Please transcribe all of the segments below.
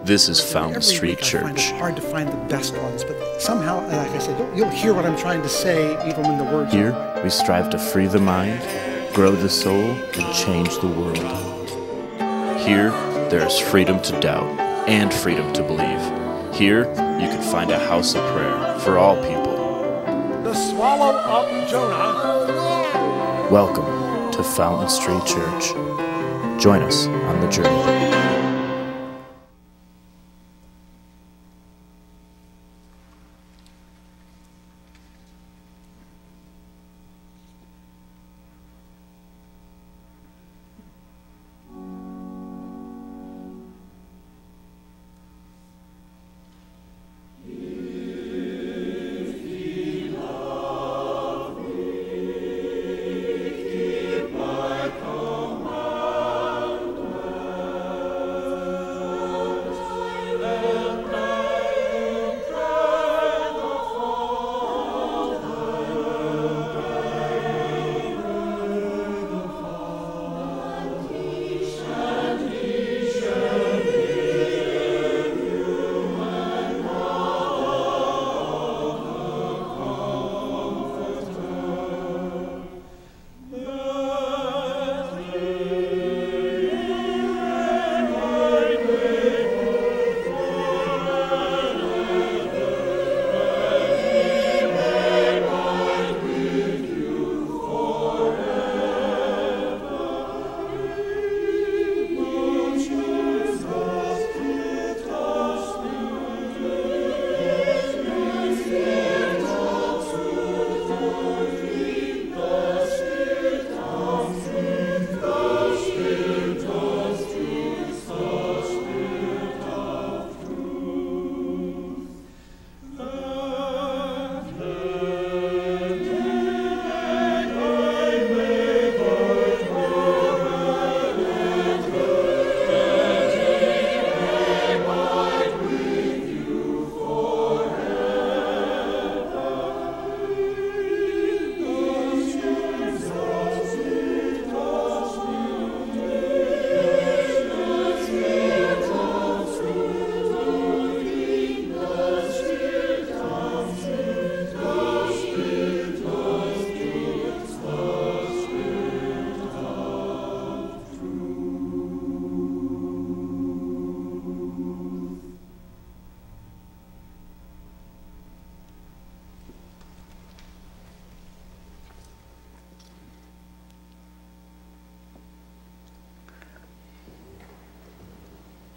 This is Fountain Every Street week I find Church. it hard to find the best ones, but somehow, like I said, you'll hear what I'm trying to say even when the words Here, are... we strive to free the mind, grow the soul, and change the world. Here, there is freedom to doubt and freedom to believe. Here, you can find a house of prayer for all people. The swallow up Jonah. Welcome to Fountain Street Church. Join us on the journey.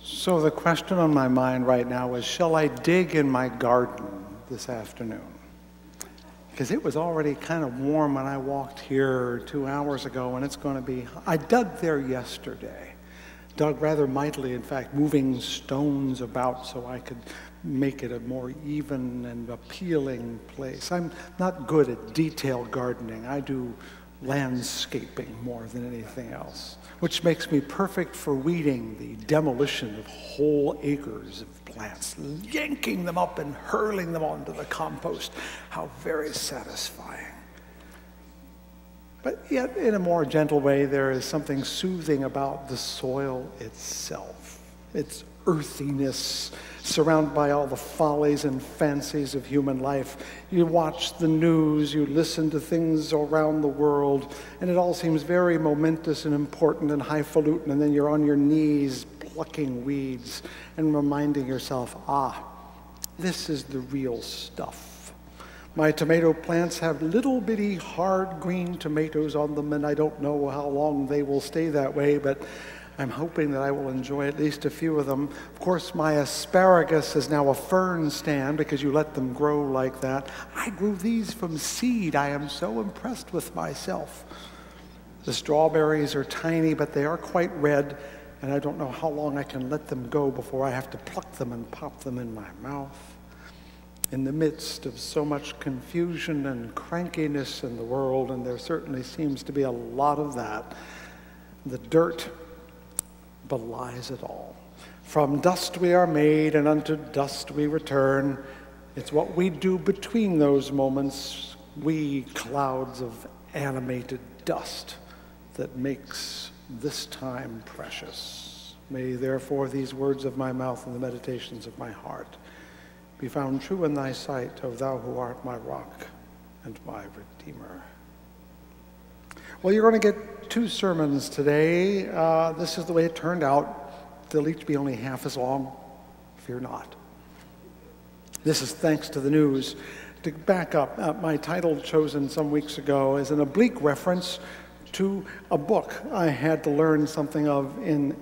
So the question on my mind right now is, shall I dig in my garden this afternoon? Because it was already kind of warm when I walked here 2 hours ago, and it's going to be... I dug there yesterday. Dug rather mightily, in fact, moving stones about so I could make it a more even and appealing place. I'm not good at detail gardening. I do landscaping more than anything else, which makes me perfect for weeding the demolition of whole acres of plants, yanking them up and hurling them onto the compost. How very satisfying. But yet, in a more gentle way, there is something soothing about the soil itself, its earthiness, surrounded by all the follies and fancies of human life. You watch the news, you listen to things around the world, and it all seems very momentous and important and highfalutin, and then you're on your knees plucking weeds and reminding yourself, this is the real stuff. My tomato plants have little bitty hard green tomatoes on them, and I don't know how long they will stay that way, but I'm hoping that I will enjoy at least a few of them. Of course, my asparagus is now a fern stand because you let them grow like that. I grew these from seed. I am so impressed with myself. The strawberries are tiny, but they are quite red, and I don't know how long I can let them go before I have to pluck them and pop them in my mouth. In the midst of so much confusion and crankiness in the world, and there certainly seems to be a lot of that, the dirt belies it all. From dust we are made, and unto dust we return. It's what we do between those moments, we clouds of animated dust, that makes this time precious. May therefore these words of my mouth and the meditations of my heart be found true in thy sight, O thou who art my rock and my Redeemer. Well, you're going to get 2 sermons today. This is the way it turned out. They'll each be only half as long. Fear not. This is thanks to the news. To back up, my title chosen some weeks ago is an oblique reference to a book I had to learn something of in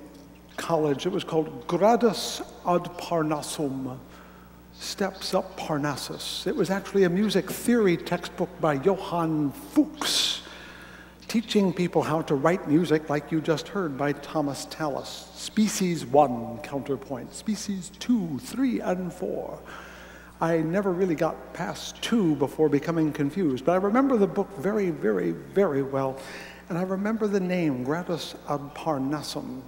college. It was called Gradus ad Parnassum, Steps Up Parnassus. It was actually a music theory textbook by Johann Fuchs, teaching people how to write music like you just heard by Thomas Tallis. Species 1, counterpoint. Species 2, 3, and 4. I never really got past 2 before becoming confused, but I remember the book very, very, very well. And I remember the name, Gradus ad Parnassum,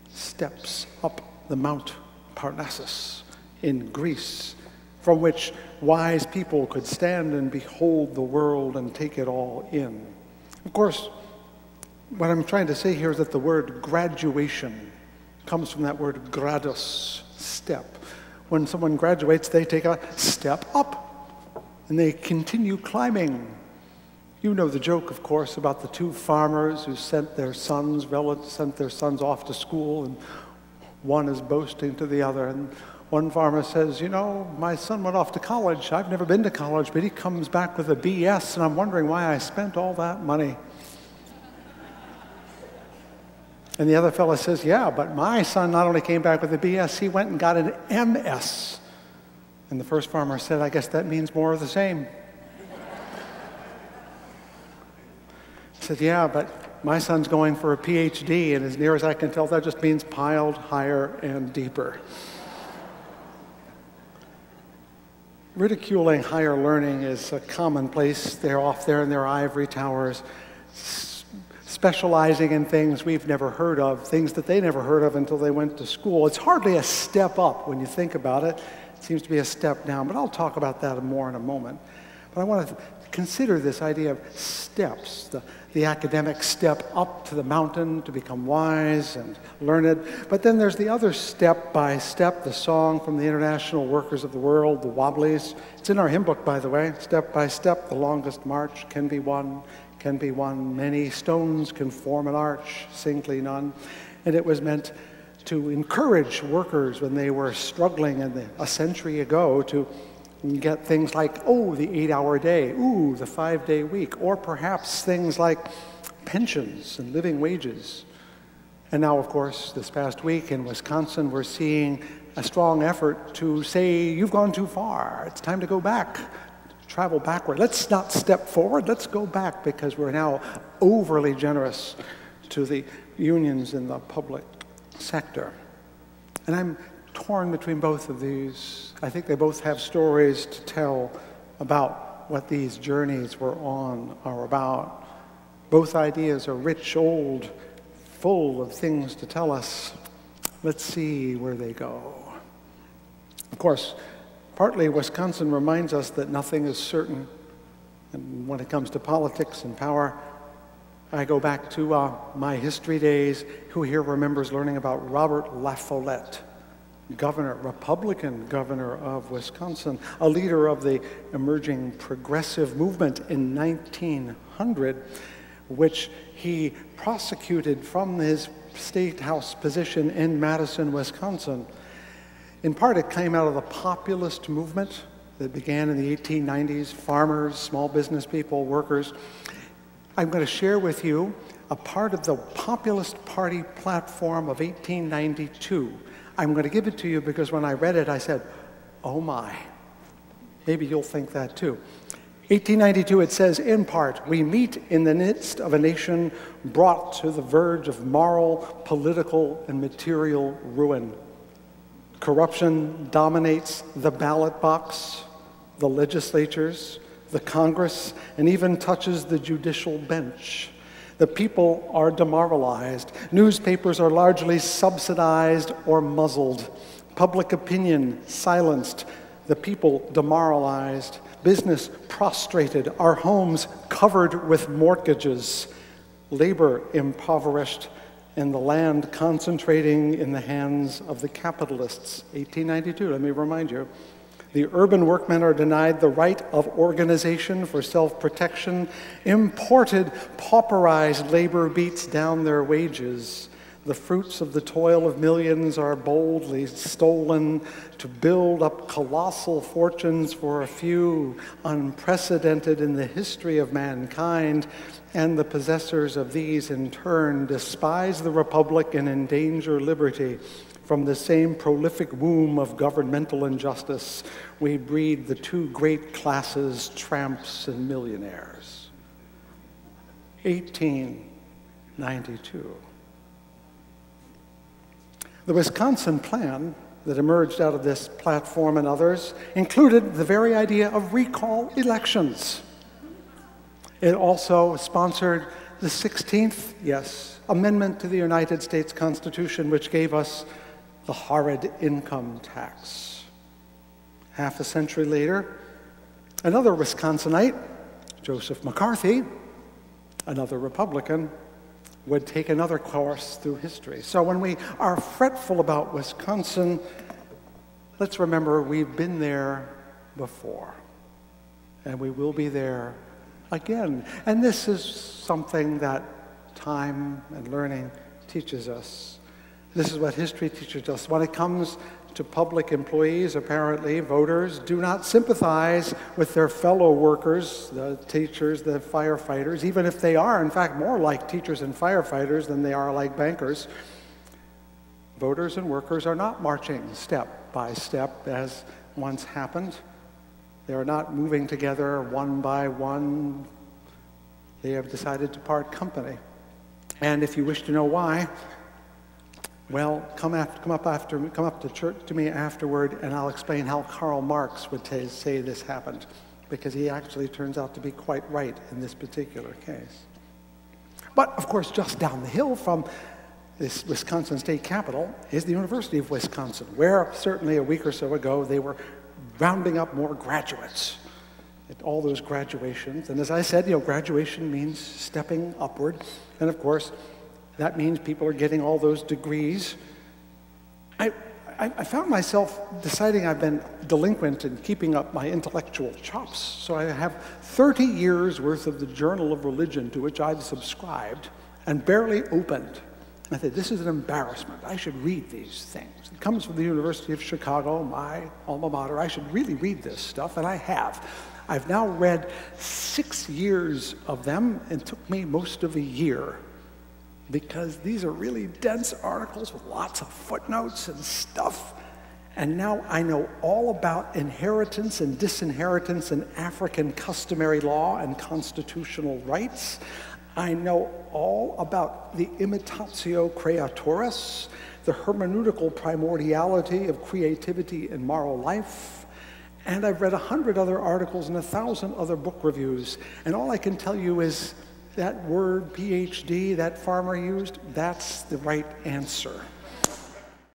steps up the Mount Parnassus in Greece, from which wise people could stand and behold the world and take it all in. Of course, what I'm trying to say here is that the word graduation comes from that word gradus, step. When someone graduates, they take a step up, and they continue climbing. You know the joke, of course, about the 2 farmers who sent their sons off to school, and one is boasting to the other. And one farmer says, you know, my son went off to college. I've never been to college, but he comes back with a BS, and I'm wondering why I spent all that money. And the other fellow says, yeah, but my son not only came back with a BS, he went and got an MS. And the first farmer said, I guess that means more of the same. He said, yeah, but my son's going for a PhD, and as near as I can tell, that just means piled higher and deeper. Ridiculing higher learning is a commonplace. They're off there in their ivory towers, specializing in things we've never heard of, things that they never heard of until they went to school. It's hardly a step up when you think about it. It seems to be a step down, but I'll talk about that more in a moment. But I want to consider this idea of steps, the academic step up to the mountain to become wise and learned. But then there's the other step by step, the song from the International Workers of the World, the Wobblies. It's in our hymn book, by the way. Step by step, the longest march can be won. Many stones can form an arch, singly none. And it was meant to encourage workers when they were struggling a century ago to get things like, oh, the 8-hour day, ooh, the 5-day week, or perhaps things like pensions and living wages. And now, of course, this past week in Wisconsin, we're seeing a strong effort to say, you've gone too far. It's time to go back. Travel backward. Let's not step forward, let's go back, because we're now overly generous to the unions in the public sector. And I'm torn between both of these. I think they both have stories to tell about what these journeys we're on are about. Both ideas are rich, old, full of things to tell us. Let's see where they go. Of course, partly, Wisconsin reminds us that nothing is certain. And when it comes to politics and power, I go back to my history days. Who here remembers learning about Robert La Follette, Republican governor of Wisconsin, a leader of the emerging progressive movement in 1900, which he prosecuted from his state house position in Madison, Wisconsin. In part, it came out of the populist movement that began in the 1890s, farmers, small business people, workers. I'm going to share with you a part of the Populist Party platform of 1892. I'm going to give it to you because when I read it, I said, oh my. Maybe you'll think that too. 1892, it says, in part, we meet in the midst of a nation brought to the verge of moral, political, and material ruin. Corruption dominates the ballot box, the legislatures, the Congress, and even touches the judicial bench. The people are demoralized. Newspapers are largely subsidized or muzzled. Public opinion silenced. The people demoralized. Business prostrated. Our homes covered with mortgages. Labor impoverished. and the land concentrating in the hands of the capitalists. 1892, let me remind you. The urban workmen are denied the right of organization for self-protection. Imported, pauperized labor beats down their wages. The fruits of the toil of millions are boldly stolen to build up colossal fortunes for a few, unprecedented in the history of mankind, and the possessors of these in turn despise the republic and endanger liberty. From the same prolific womb of governmental injustice, we breed the two great classes, tramps and millionaires. 1892. The Wisconsin Plan that emerged out of this platform and others included the very idea of recall elections. It also sponsored the 16th, Amendment to the United States Constitution, which gave us the horrid income tax. Half a century later, another Wisconsinite, Joseph McCarthy, another Republican, would take another course through history. So when we are fretful about Wisconsin, let's remember we've been there before, and we will be there again. And this is something that time and learning teaches us. This is what history teaches us. When it comes to public employees, apparently, voters do not sympathize with their fellow workers, the teachers, the firefighters, even if they are, in fact, more like teachers and firefighters than they are like bankers. Voters and workers are not marching step by step as once happened. They are not moving together one by one. They have decided to part company. And if you wish to know why, well, come up to me afterward, and I'll explain how Karl Marx would say this happened, because he actually turns out to be quite right in this particular case. But, of course, just down the hill from this Wisconsin state capitol is the University of Wisconsin, where certainly a week or so ago they were rounding up more graduates at all those graduations. And as I said, graduation means stepping upward, and of course, that means people are getting all those degrees. I found myself deciding I've been delinquent in keeping up my intellectual chops. So I have 30 years worth of the Journal of Religion to which I've subscribed and barely opened. I said, this is an embarrassment. I should read these things. It comes from the University of Chicago, my alma mater. I should really read this stuff, and I have. I've now read 6 years of them, and it took me most of a year, because these are really dense articles with lots of footnotes and stuff. And now I know all about inheritance and disinheritance in African customary law and constitutional rights. I know all about the imitatio creatoris, the hermeneutical primordiality of creativity in moral life. And I've read 100 other articles and 1,000 other book reviews. And all I can tell you is that word PhD that farmer used, that's the right answer.